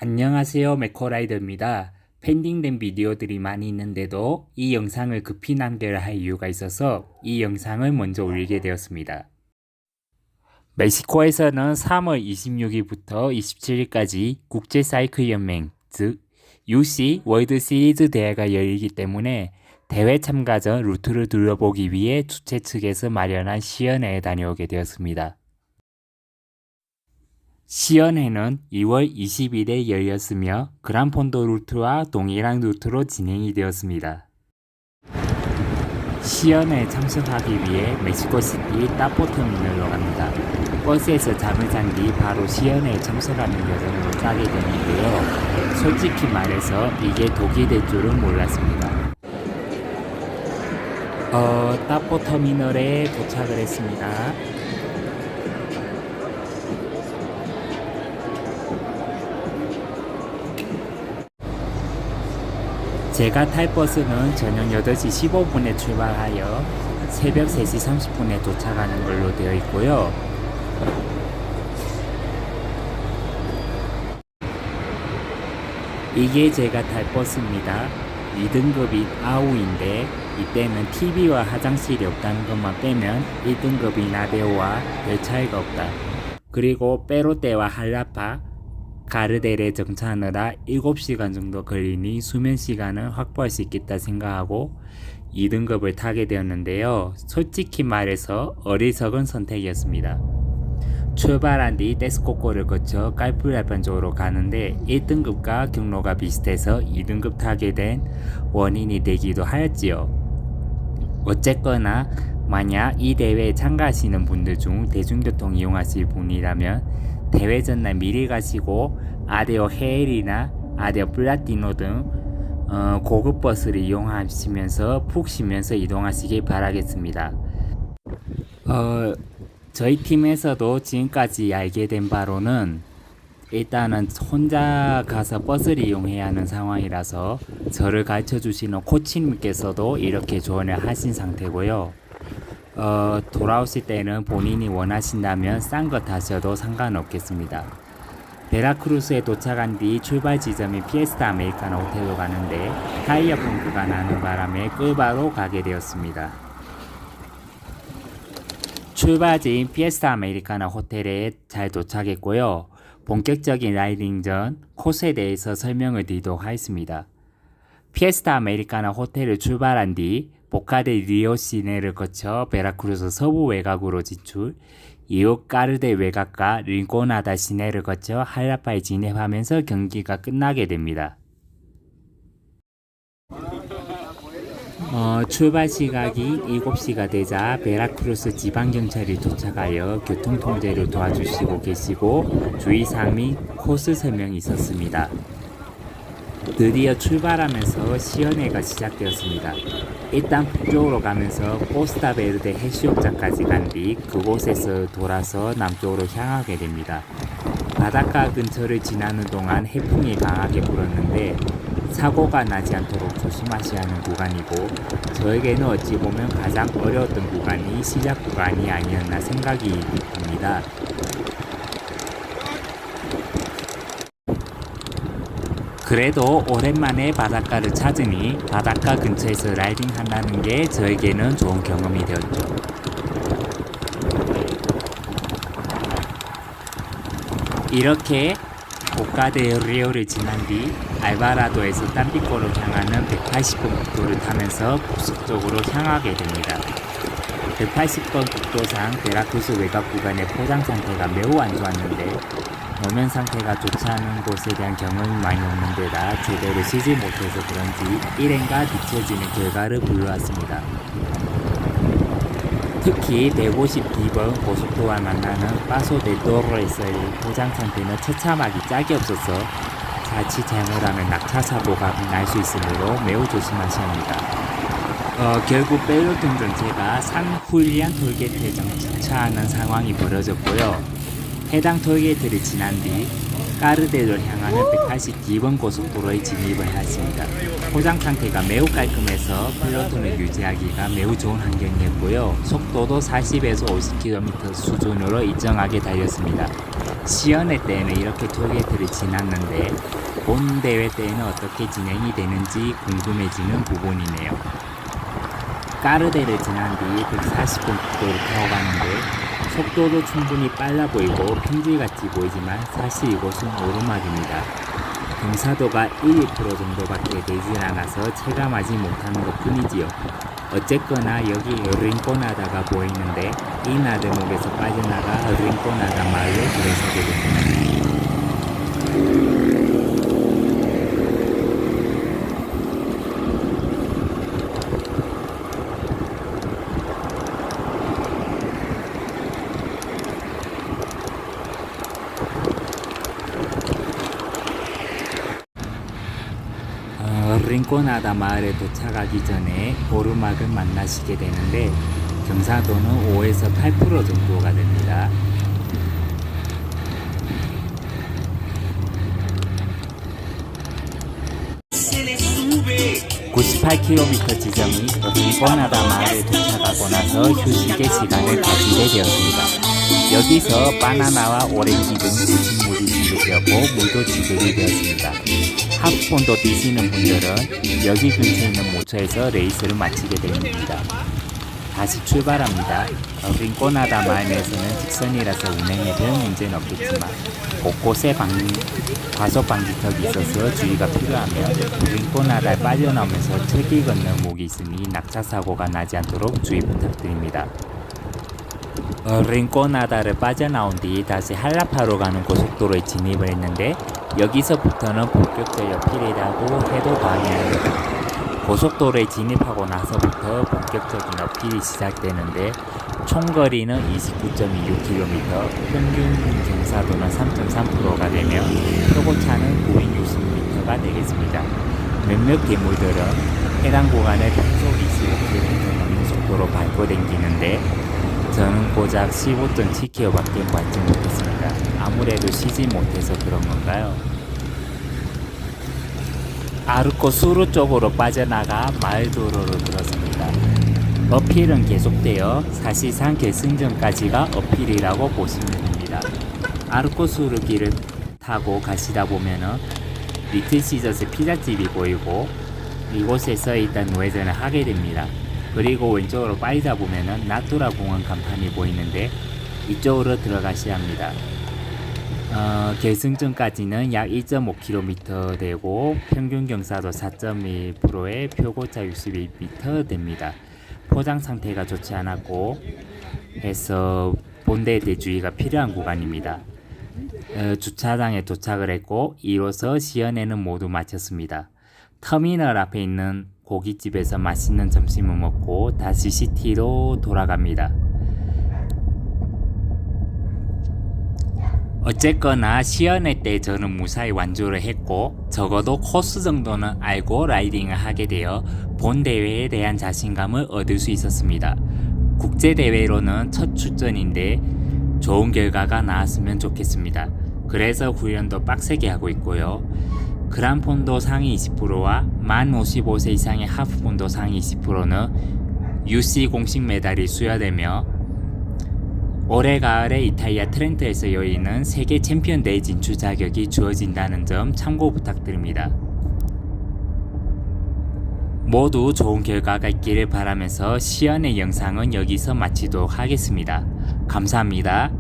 안녕하세요, 맥코라이더입니다. 펜딩된 비디오들이 많이 있는데도 이 영상을 급히 남겨야 할 이유가 있어서 이 영상을 먼저 올리게 되었습니다. 멕시코에서는 3월 26일부터 27일까지 국제사이클연맹, 즉 UC 월드 시리즈 대회가 열리기 때문에 대회 참가 전 루트를 둘러보기 위해 주최 측에서 마련한 시연회에 다녀오게 되었습니다. 시연회는 2월 20일에 열렸으며 그란폰도 루트와 동일한 루트로 진행이 되었습니다. 시연회에 참석하기 위해 멕시코시티 따포터미널로 갑니다. 버스에서 잠을 잔 뒤 바로 시연회에 참석하는 여정으로 짜게 되는데요. 솔직히 말해서 이게 독이 될 줄은 몰랐습니다. 따포터미널에 도착을 했습니다. 제가 탈 버스는 저녁 8시 15분에 출발하여 새벽 3시 30분에 도착하는 걸로 되어 있고요. 이게 제가 탈 버스입니다. 2등급이 아우인데 이때는 TV와 화장실이 없다는 것만 빼면 1등급인 아데오와 별 차이가 없다. 그리고 빼로떼와 할라파, 가르델에 정차하느라 7시간 정도 걸리니 수면 시간을 확보할 수 있겠다 생각하고 2등급을 타게 되었는데요. 솔직히 말해서 어리석은 선택이었습니다. 출발한 뒤 떼스코코를 거쳐 깔풀알판 쪽으로 가는데 1등급과 경로가 비슷해서 2등급 타게 된 원인이 되기도 하였지요. 어쨌거나 만약 이 대회에 참가하시는 분들 중 대중교통 이용하실 분이라면 대회 전날 미리 가시고 아데오 헤일이나 아데오 플라티노 등 고급 버스를 이용하시면서 푹 쉬면서 이동하시길 바라겠습니다. 저희 팀에서도 지금까지 알게 된 바로는 일단은 혼자 가서 버스를 이용해야 하는 상황이라서 저를 가르쳐 주시는 코치님께서도 이렇게 조언을 하신 상태고요. 돌아오실 때는 본인이 원하신다면 싼 거 타셔도 상관없겠습니다. 베라크루스에 도착한 뒤 출발 지점인 피에스타 아메리카노 호텔로 가는데 타이어 펑크가 나는 바람에 끌바로 가게 되었습니다. 출발지인 피에스타 아메리카노 호텔에 잘 도착했고요. 본격적인 라이딩 전 코스에 대해서 설명을 드리도록 하겠습니다. 피에스타 아메리카노 호텔을 출발한 뒤 보카데 리오 시내를 거쳐 베라크루스 서부 외곽으로 진출, 이후 까르데 외곽과 링코나다 시내를 거쳐 할라파에 진입하면서 경기가 끝나게 됩니다. 출발 시각이 7시가 되자 베라크루스 지방경찰이 도착하여 교통통제를 도와주시고 계시고 주의사항 및 코스 설명이 있었습니다. 드디어 출발하면서 시연회가 시작되었습니다. 일단 북쪽으로 가면서 코스타베르데 해수욕장까지 간 뒤 그곳에서 돌아서 남쪽으로 향하게 됩니다. 바닷가 근처를 지나는 동안 해풍이 강하게 불었는데 사고가 나지 않도록 조심하셔야 하는 구간이고 저에게는 어찌 보면 가장 어려웠던 구간이 시작 구간이 아니었나 생각이 듭니다. 그래도 오랜만에 바닷가를 찾으니 바닷가 근처에서 라이딩 한다는 게 저에게는 좋은 경험이 되었죠. 이렇게 보카데리오를 지난 뒤 알바라도에서 땀비코로 향하는 180번 국도를 타면서 북서쪽으로 향하게 됩니다. 180번 국도상 베라크루스 외곽 구간의 포장 상태가 매우 안 좋았는데 노면 상태가 좋지 않은 곳에 대한 경험이 많이 없는 데다 제대로 쉬지 못해서 그런지 일행과 뒤처지는 결과를 불러왔습니다. 특히 152번 고속도로와 만나는 파소데도로에서의 포장 상태는 처참하기 짝이 없어서 자칫 잘못하면 낙차 사고가 날 수 있으므로 매우 조심하셔야 합니다. 결국 벨로등 전체가 산훌리안 톨게이트에 정차하는 상황이 벌어졌고요. 해당 톨게이트를 지난 뒤 까르데를 향하는 182번 고속도로에 진입을 했습니다. 포장 상태가 매우 깔끔해서 플로톤을 유지하기가 매우 좋은 환경이었고요. 속도도 40에서 50km 수준으로 일정하게 달렸습니다. 시연회 때에는 이렇게 톨게이트를 지났는데 본 대회 때에는 어떻게 진행이 되는지 궁금해지는 부분이네요. 까르데를 지난 뒤 140분 국도를 타고 가는데 속도도 충분히 빨라 보이고 평지같이 보이지만 사실 이곳은 오르막입니다. 경사도가 1, 2% 정도밖에 되질 않아서 체감하지 못하는 것 뿐이지요. 어쨌거나 여기 린꼬나다가 보이는데 이 나들목에서 빠져나가 린꼬나다 마을로 들어서게 됩니다. 린꼬나다 마을에 도착하기 전에 오르막을 만나시게 되는데 경사도는 5에서 8% 정도가 됩니다. (98km) 지점이 린꼬나다 마을에 도착하고 나서 휴식의 시간을 가지게 되었습니다. 여기서 바나나와 오렌지 등 음식물이 준비되었고 물도 지급이 되었습니다. 하프폰도 뛰시는 분들은 여기 근처에 있는 모처에서 레이스를 마치게 됩니다. 다시 출발합니다. 린꼬나다 마을 내에서는 직선이라서 운행에 별 문제는 없겠지만 곳곳에 과속 방지턱이 있어서 주의가 필요하며 린꼬나다를 빠져나오면서 철길 건너 목이 있으니 낙차 사고가 나지 않도록 주의 부탁드립니다. 린꼬나다를 빠져나온 뒤 다시 할라파로 가는 고속도로에 진입을 했는데 여기서부터는 본격적 어필이라고 해도 과언이 아닙니다. 고속도로에 진입하고 나서부터 본격적인 어필이 시작되는데 총거리는 29.26km, 평균 경사도는 3.3%가 되며 표고차는 960m가 되겠습니다. 몇몇 괴물들은 해당 구간을 평속 25km 넘는 속도로 밟고 다니는데 저는 고작 15.7km밖에 밟지 못했습니다. 아무래도 쉬지 못해서 그런 건가요? 아르코 수루 쪽으로 빠져나가 마을 도로로 들어섭니다. 어필은 계속되어 사실상 결승전까지가 어필이라고 보시면 됩니다. 아르코 수루 길을 타고 가시다 보면은 리틀 시저스 피자집이 보이고 이곳에서 일단 우회전을 하게 됩니다. 그리고 왼쪽으로 빠지다 보면은 나투라 공원 간판이 보이는데 이쪽으로 들어가셔야 합니다. 결승전까지는 약 1.5km 되고 평균 경사도 4.1%에 표고차 62m 됩니다. 포장 상태가 좋지 않았고 해서 본대에 대해 주의가 필요한 구간입니다. 주차장에 도착을 했고 이로써 시연회는 모두 마쳤습니다. 터미널 앞에 있는 고깃집에서 맛있는 점심을 먹고 다시 시티로 돌아갑니다. 어쨌거나 시연회 때 저는 무사히 완주를 했고 적어도 코스 정도는 알고 라이딩을 하게 되어 본 대회에 대한 자신감을 얻을 수 있었습니다. 국제대회로는 첫 출전인데 좋은 결과가 나왔으면 좋겠습니다. 그래서 훈련도 빡세게 하고 있고요. 그란폰도 상위 20%와 만 55세 이상의 하프폰도 상위 20%는 UC 공식 메달이 수여되며 올해 가을에 이탈리아 트렌토에서 열리는 세계 챔피언 대회 진출 자격이 주어진다는 점 참고 부탁드립니다. 모두 좋은 결과가 있기를 바라면서 시연의 영상은 여기서 마치도록 하겠습니다. 감사합니다.